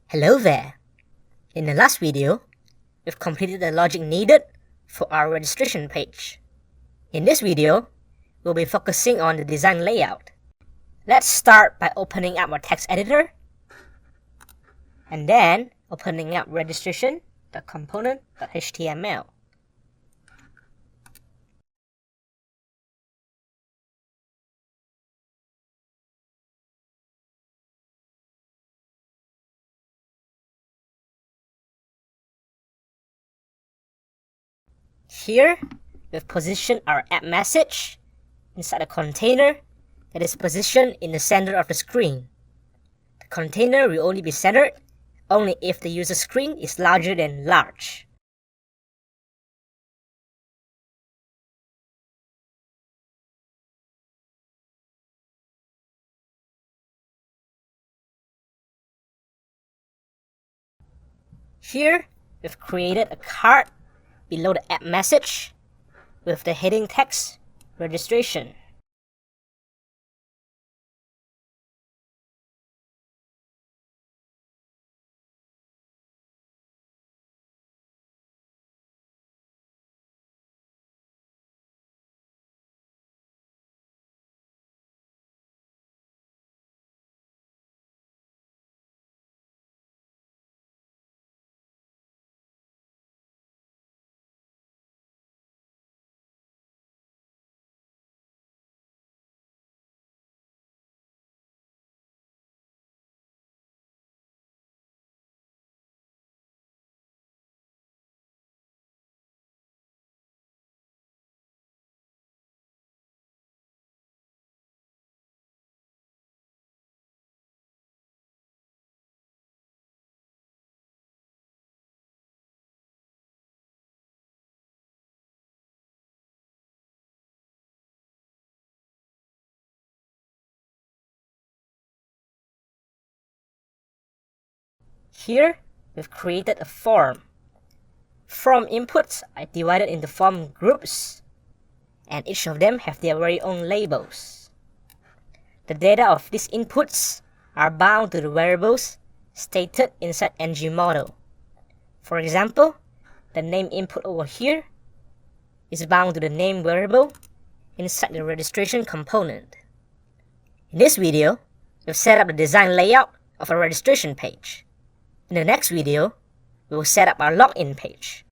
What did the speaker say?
Hello there! In the last video, we've completed the logic needed for our registration page. In this video, we'll be focusing on the design layout. Let's start by opening up our text editor, and then opening up registration.component.html. Here, we've positioned our app message inside a container that is positioned in the center of the screen. The container will only be centered only if the user screen is larger than large. Here, we've created a card below the app message with the heading text registration. Here, we've created a form. Form inputs are divided into form groups, and each of them have their very own labels. The data of these inputs are bound to the variables stated inside ng model. For example, the name input over here is bound to the name variable inside the registration component. In this video, we've set up the design layout of a registration page. In the next video, we will set up our login page.